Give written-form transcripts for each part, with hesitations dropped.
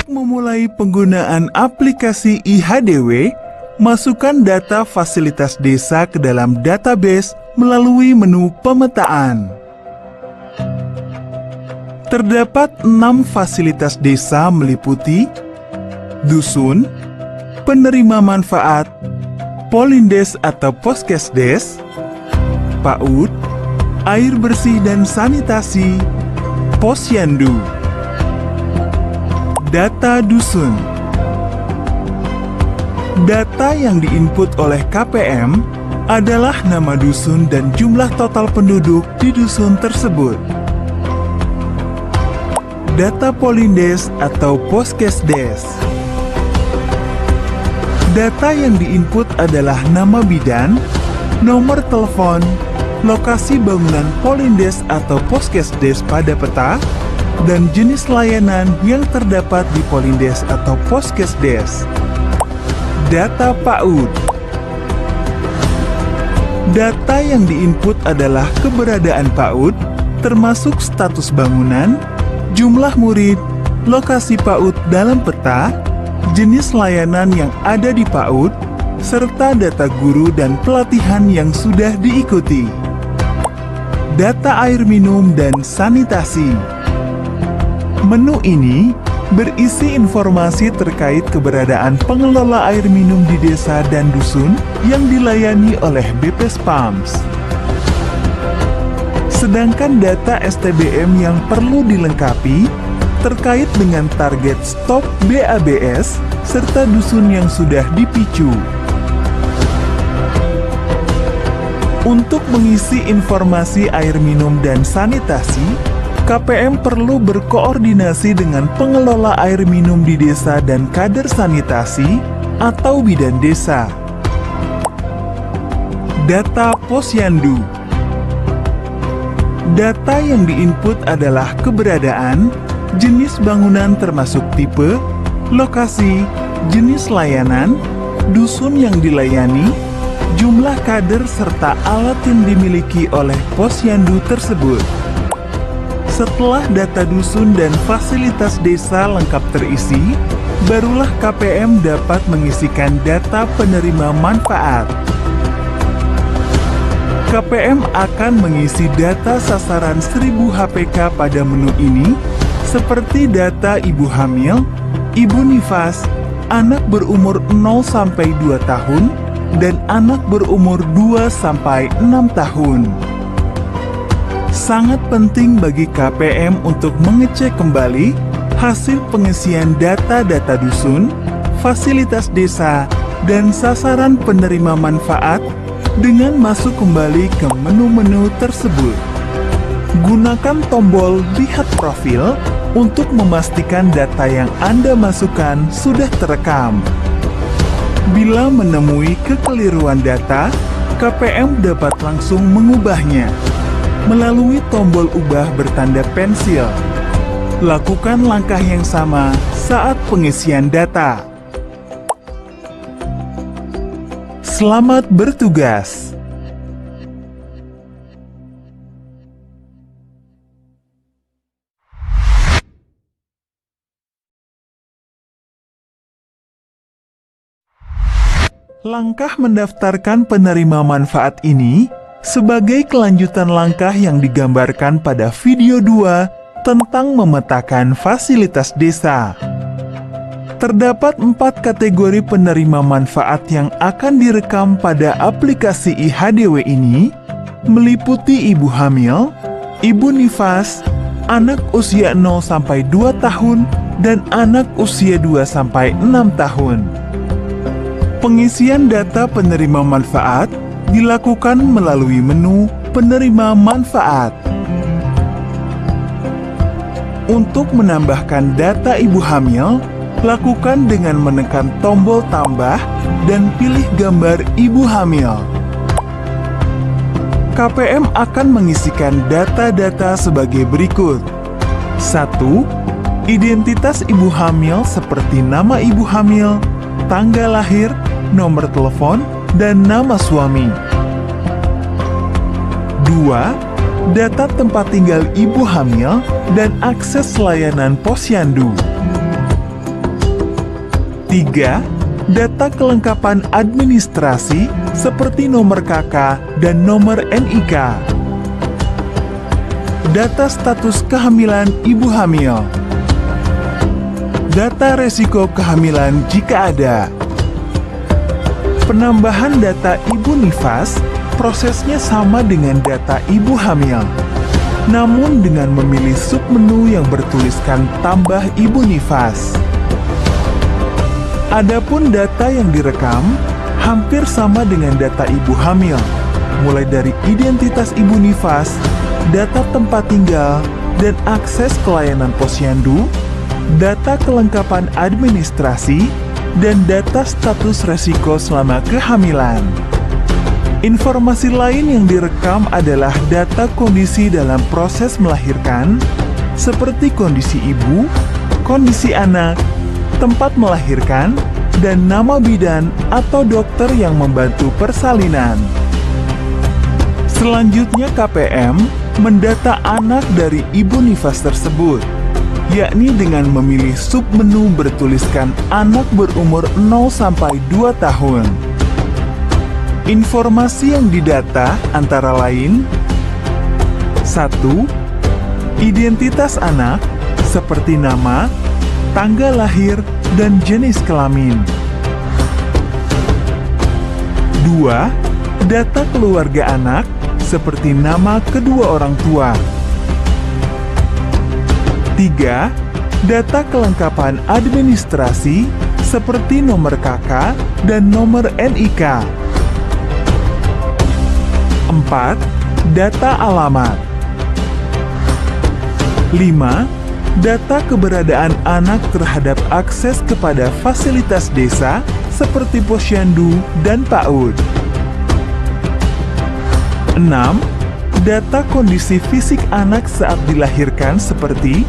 Untuk memulai penggunaan aplikasi IHDW, masukkan data fasilitas desa ke dalam database melalui menu pemetaan. Terdapat 6 fasilitas desa meliputi dusun, penerima manfaat, Polindes atau Poskesdes, PAUD, air bersih dan sanitasi, Posyandu. Data dusun. Data yang diinput oleh KPM adalah nama dusun dan jumlah total penduduk di dusun tersebut. Data Polindes atau Poskesdes. Data yang diinput adalah nama bidan, nomor telepon, lokasi bangunan Polindes atau Poskesdes pada peta, dan jenis layanan yang terdapat di Polindes atau Poskesdes. Data PAUD. Data yang diinput adalah keberadaan PAUD, termasuk status bangunan, jumlah murid, lokasi PAUD dalam peta, jenis layanan yang ada di PAUD, serta data guru dan pelatihan yang sudah diikuti. Data air minum dan sanitasi. Menu ini berisi informasi terkait keberadaan pengelola air minum di desa dan dusun yang dilayani oleh BPSPAMS. Sedangkan data STBM yang perlu dilengkapi terkait dengan target stok BABS serta dusun yang sudah dipicu. Untuk mengisi informasi air minum dan sanitasi, KPM perlu berkoordinasi dengan pengelola air minum di desa dan kader sanitasi atau bidan desa. Data Posyandu. Data yang diinput adalah keberadaan, jenis bangunan termasuk tipe, lokasi, jenis layanan, dusun yang dilayani, jumlah kader serta alat yang dimiliki oleh Posyandu tersebut. Setelah data dusun dan fasilitas desa lengkap terisi, barulah KPM dapat mengisikan data penerima manfaat. KPM akan mengisi data sasaran 1000 HPK pada menu ini, seperti data ibu hamil, ibu nifas, anak berumur 0-2 tahun, dan anak berumur 2-6 tahun. Sangat penting bagi KPM untuk mengecek kembali hasil pengisian data-data dusun, fasilitas desa, dan sasaran penerima manfaat dengan masuk kembali ke menu-menu tersebut. Gunakan tombol Lihat Profil untuk memastikan data yang Anda masukkan sudah terekam. Bila menemui kekeliruan data, KPM dapat langsung mengubahnya melalui tombol ubah bertanda pensil. Lakukan langkah yang sama saat pengisian data. Selamat bertugas! Langkah mendaftarkan penerima manfaat ini sebagai kelanjutan langkah yang digambarkan pada video 2 tentang memetakan fasilitas desa. Terdapat 4 kategori penerima manfaat yang akan direkam pada aplikasi IHDW ini, meliputi ibu hamil, ibu nifas, anak usia 0-2 tahun, dan anak usia 2-6 tahun. Pengisian data penerima manfaat dilakukan melalui menu penerima manfaat. Untuk menambahkan data ibu hamil, lakukan dengan menekan tombol tambah dan pilih gambar ibu hamil. KPM akan mengisikan data-data sebagai berikut. 1. Identitas ibu hamil seperti nama ibu hamil, tanggal lahir, nomor telepon, dan nama suami. 2. Data tempat tinggal ibu hamil dan akses layanan Posyandu. 3. Data kelengkapan administrasi seperti nomor KK dan nomor NIK. Data status kehamilan ibu hamil. Data resiko kehamilan jika ada. Penambahan data ibu nifas, prosesnya sama dengan data ibu hamil. Namun dengan memilih submenu yang bertuliskan tambah ibu nifas. Adapun data yang direkam hampir sama dengan data ibu hamil, mulai dari identitas ibu nifas, data tempat tinggal, dan akses ke layanan posyandu, data kelengkapan administrasi, dan data status resiko selama kehamilan. Informasi lain yang direkam adalah data kondisi dalam proses melahirkan, seperti kondisi ibu, kondisi anak, tempat melahirkan, dan nama bidan atau dokter yang membantu persalinan. Selanjutnya KPM mendata anak dari ibu nifas tersebut, yakni dengan memilih submenu bertuliskan anak berumur 0-2 tahun. Informasi yang didata antara lain: 1. Identitas anak, seperti nama, tanggal lahir, dan jenis kelamin. 2. Data keluarga anak, seperti nama kedua orang tua. 3. Data kelengkapan administrasi, seperti nomor KK dan nomor NIK. 4. Data alamat. 5. Data keberadaan anak terhadap akses kepada fasilitas desa seperti posyandu dan PAUD. 6. Data kondisi fisik anak saat dilahirkan seperti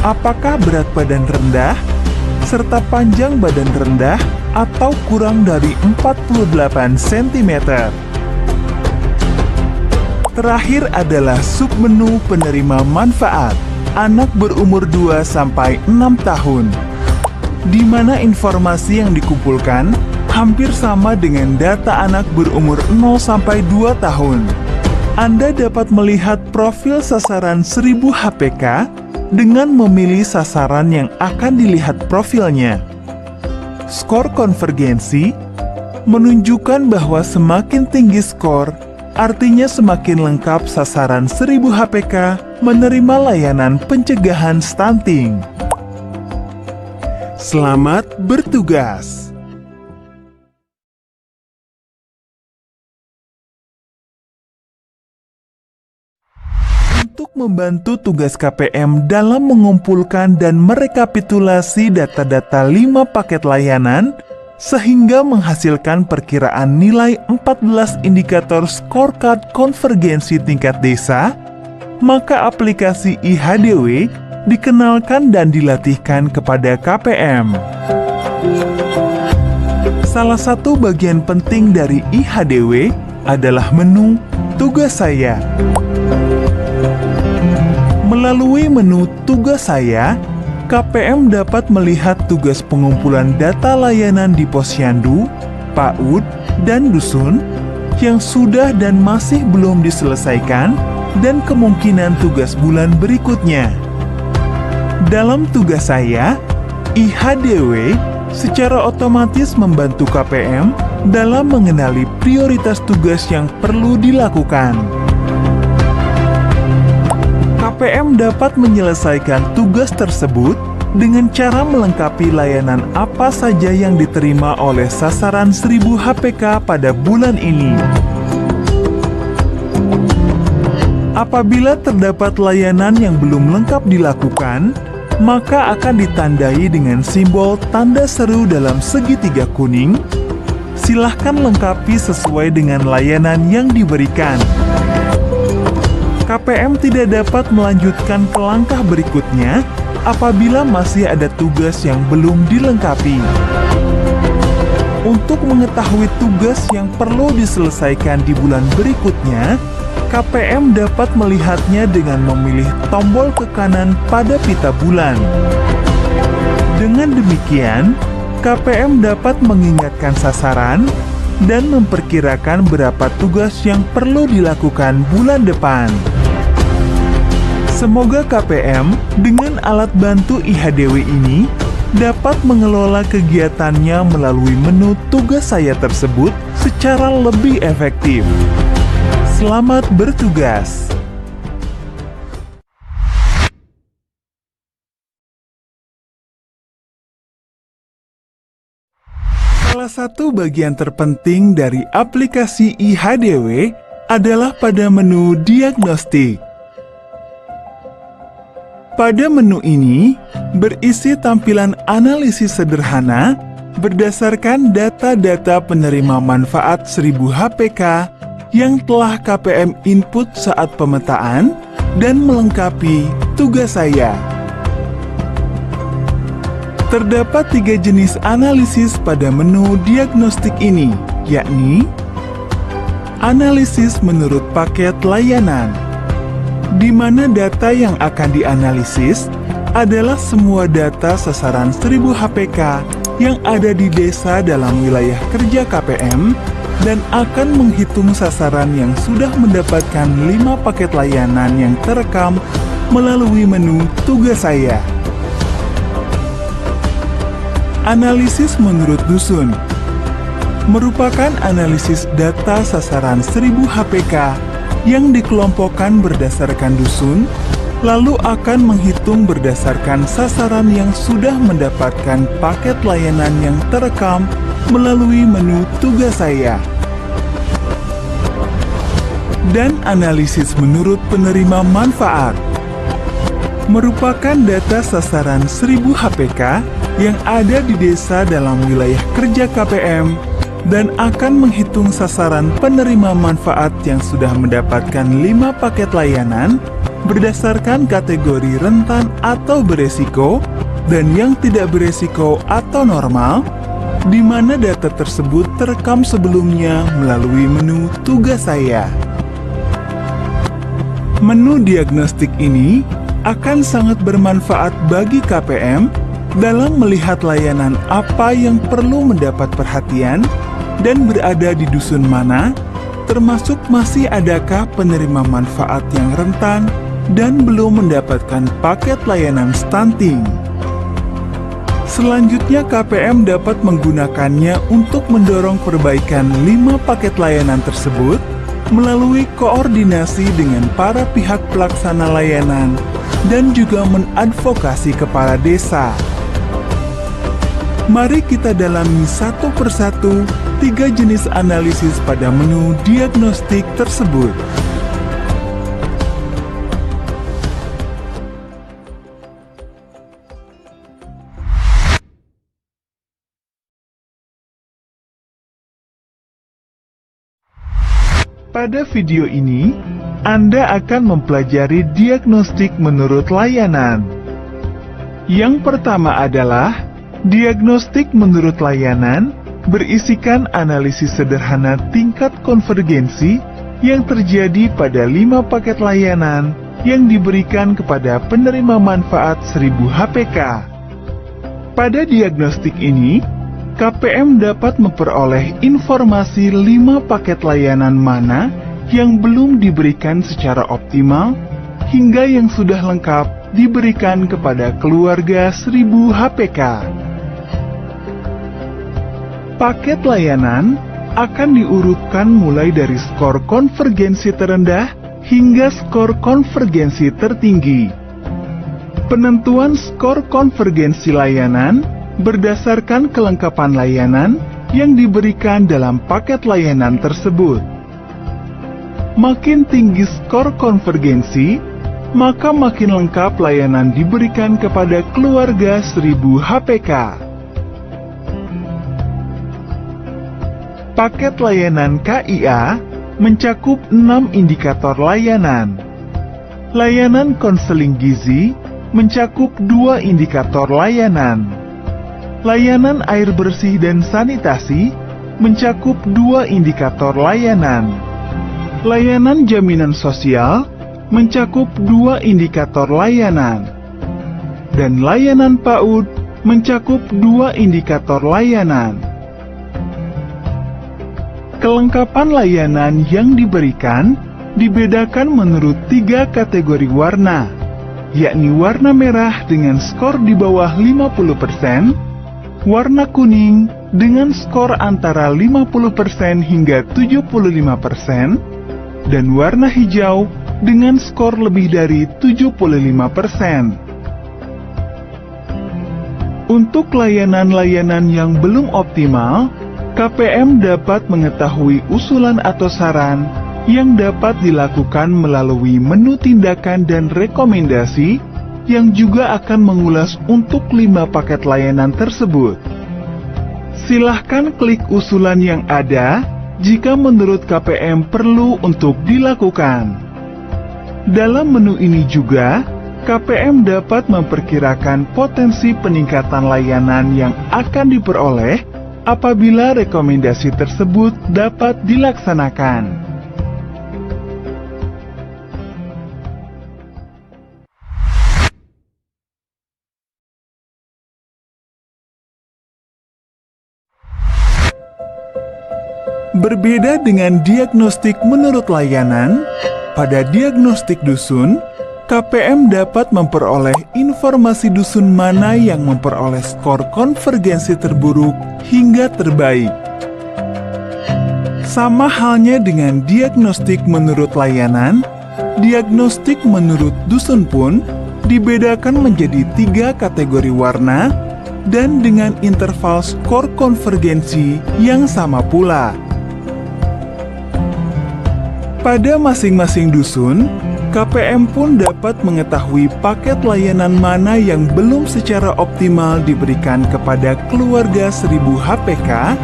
apakah berat badan rendah, serta panjang badan rendah atau kurang dari 48 cm. Terakhir adalah submenu penerima manfaat, anak berumur 2-6 tahun, di mana informasi yang dikumpulkan hampir sama dengan data anak berumur 0-2 tahun. Anda dapat melihat profil sasaran 1000 HPK dengan memilih sasaran yang akan dilihat profilnya. Skor konvergensi menunjukkan bahwa semakin tinggi skor, artinya semakin lengkap sasaran 1000 HPK menerima layanan pencegahan stunting. Selamat bertugas! Untuk membantu tugas KPM dalam mengumpulkan dan merekapitulasi data-data 5 paket layanan, sehingga menghasilkan perkiraan nilai 14 indikator scorecard konvergensi tingkat desa, maka aplikasi IHDW dikenalkan dan dilatihkan kepada KPM. Salah satu bagian penting dari IHDW adalah menu Tugas Saya. Melalui menu Tugas Saya, KPM dapat melihat tugas pengumpulan data layanan di posyandu, PAUD, dan dusun yang sudah dan masih belum diselesaikan, dan kemungkinan tugas bulan berikutnya. Dalam Tugas Saya, IHDW secara otomatis membantu KPM dalam mengenali prioritas tugas yang perlu dilakukan. KPM dapat menyelesaikan tugas tersebut dengan cara melengkapi layanan apa saja yang diterima oleh sasaran 1000 HPK pada bulan ini. Apabila terdapat layanan yang belum lengkap dilakukan, maka akan ditandai dengan simbol tanda seru dalam segitiga kuning. Silahkan lengkapi sesuai dengan layanan yang diberikan. KPM tidak dapat melanjutkan ke langkah berikutnya apabila masih ada tugas yang belum dilengkapi. Untuk mengetahui tugas yang perlu diselesaikan di bulan berikutnya, KPM dapat melihatnya dengan memilih tombol ke kanan pada pita bulan. Dengan demikian, KPM dapat mengingatkan sasaran dan memperkirakan berapa tugas yang perlu dilakukan bulan depan. Semoga KPM dengan alat bantu IHDW ini dapat mengelola kegiatannya melalui menu tugas saya tersebut secara lebih efektif. Selamat bertugas! Salah satu bagian terpenting dari aplikasi IHDW adalah pada menu diagnostik. Pada menu ini, berisi tampilan analisis sederhana berdasarkan data-data penerima manfaat 1000 HPK yang telah KPM input saat pemetaan dan melengkapi tugas saya. Terdapat 3 jenis analisis pada menu diagnostik ini, yakni analisis menurut paket layanan, di mana data yang akan dianalisis adalah semua data sasaran 1000 HPK yang ada di desa dalam wilayah kerja KPM dan akan menghitung sasaran yang sudah mendapatkan 5 paket layanan yang terekam melalui menu tugas saya. Analisis menurut dusun merupakan analisis data sasaran 1000 HPK yang dikelompokkan berdasarkan dusun, lalu akan menghitung berdasarkan sasaran yang sudah mendapatkan paket layanan yang terekam melalui menu tugas saya. Dan analisis menurut penerima manfaat merupakan data sasaran 1000 HPK yang ada di desa dalam wilayah kerja KPM dan akan menghitung sasaran penerima manfaat yang sudah mendapatkan 5 paket layanan berdasarkan kategori rentan atau beresiko dan yang tidak beresiko atau normal, di mana data tersebut terekam sebelumnya melalui menu tugas saya. Menu diagnostik ini akan sangat bermanfaat bagi KPM dalam melihat layanan apa yang perlu mendapat perhatian dan berada di dusun mana, termasuk masih adakah penerima manfaat yang rentan dan belum mendapatkan paket layanan stunting. Selanjutnya KPM dapat menggunakannya untuk mendorong perbaikan 5 paket layanan tersebut melalui koordinasi dengan para pihak pelaksana layanan dan juga mengadvokasi kepala desa. Mari kita dalami satu persatu 3 jenis analisis pada menu diagnostik tersebut. Pada video ini, Anda akan mempelajari diagnostik menurut layanan. Yang pertama adalah diagnostik menurut layanan berisikan analisis sederhana tingkat konvergensi yang terjadi pada 5 paket layanan yang diberikan kepada penerima manfaat 1000 HPK. Pada diagnostik ini, KPM dapat memperoleh informasi 5 paket layanan mana yang belum diberikan secara optimal hingga yang sudah lengkap diberikan kepada keluarga 1000 HPK. Paket layanan akan diurutkan mulai dari skor konvergensi terendah hingga skor konvergensi tertinggi. Penentuan skor konvergensi layanan berdasarkan kelengkapan layanan yang diberikan dalam paket layanan tersebut. Makin tinggi skor konvergensi, maka makin lengkap layanan diberikan kepada keluarga 1000 HPK. Paket layanan KIA mencakup 6 indikator layanan. Layanan konseling gizi mencakup 2 indikator layanan. Layanan air bersih dan sanitasi mencakup 2 indikator layanan. Layanan jaminan sosial mencakup 2 indikator layanan. Dan layanan PAUD mencakup 2 indikator layanan. Kelengkapan layanan yang diberikan dibedakan menurut 3 kategori warna, yakni warna merah dengan skor di bawah 50%, warna kuning dengan skor antara 50% hingga 75%, dan warna hijau dengan skor lebih dari 75%. Untuk layanan-layanan yang belum optimal, KPM dapat mengetahui usulan atau saran yang dapat dilakukan melalui menu tindakan dan rekomendasi yang juga akan mengulas untuk 5 paket layanan tersebut. Silahkan klik usulan yang ada jika menurut KPM perlu untuk dilakukan. Dalam menu ini juga, KPM dapat memperkirakan potensi peningkatan layanan yang akan diperoleh apabila rekomendasi tersebut dapat dilaksanakan. Berbeda dengan diagnostik menurut layanan, pada diagnostik dusun, KPM dapat memperoleh informasi dusun mana yang memperoleh skor konvergensi terburuk hingga terbaik. Sama halnya dengan diagnostik menurut layanan, diagnostik menurut dusun pun dibedakan menjadi 3 kategori warna dan dengan interval skor konvergensi yang sama pula. Pada masing-masing dusun, KPM pun dapat mengetahui paket layanan mana yang belum secara optimal diberikan kepada keluarga 1000 HPK,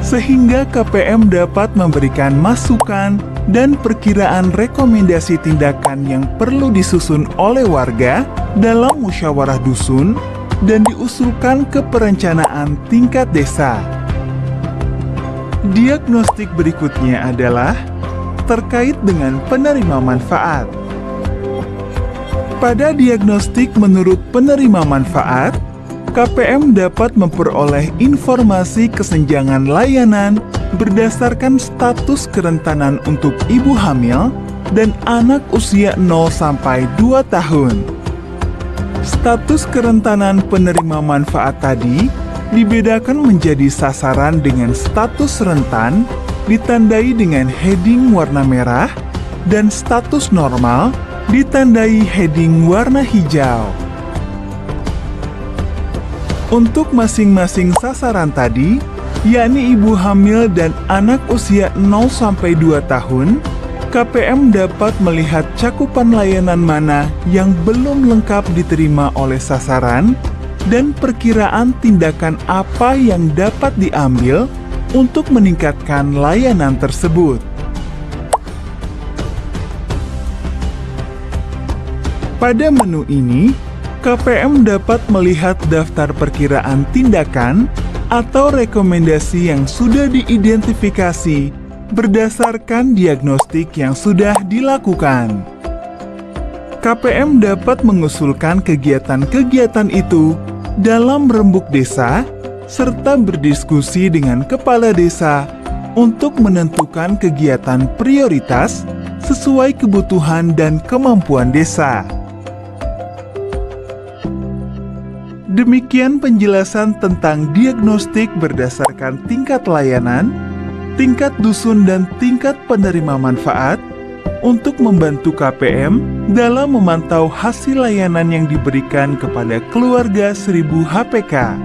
sehingga KPM dapat memberikan masukan dan perkiraan rekomendasi tindakan yang perlu disusun oleh warga dalam musyawarah dusun dan diusulkan ke perencanaan tingkat desa. Diagnostik berikutnya adalah terkait dengan penerima manfaat. Pada diagnostik menurut penerima manfaat, KPM dapat memperoleh informasi kesenjangan layanan berdasarkan status kerentanan untuk ibu hamil dan anak usia 0 sampai 2 tahun. Status kerentanan penerima manfaat tadi dibedakan menjadi sasaran dengan status rentan ditandai dengan heading warna merah dan status normal ditandai heading warna hijau. Untuk masing-masing sasaran tadi, yakni ibu hamil dan anak usia 0 sampai 2 tahun, KPM dapat melihat cakupan layanan mana yang belum lengkap diterima oleh sasaran dan perkiraan tindakan apa yang dapat diambil untuk meningkatkan layanan tersebut. Pada menu ini, KPM dapat melihat daftar perkiraan tindakan atau rekomendasi yang sudah diidentifikasi berdasarkan diagnostik yang sudah dilakukan. KPM dapat mengusulkan kegiatan-kegiatan itu dalam rembuk desa serta berdiskusi dengan kepala desa untuk menentukan kegiatan prioritas sesuai kebutuhan dan kemampuan desa. Demikian penjelasan tentang diagnostik berdasarkan tingkat layanan, tingkat dusun dan tingkat penerima manfaat untuk membantu KPM dalam memantau hasil layanan yang diberikan kepada keluarga 1000 HPK.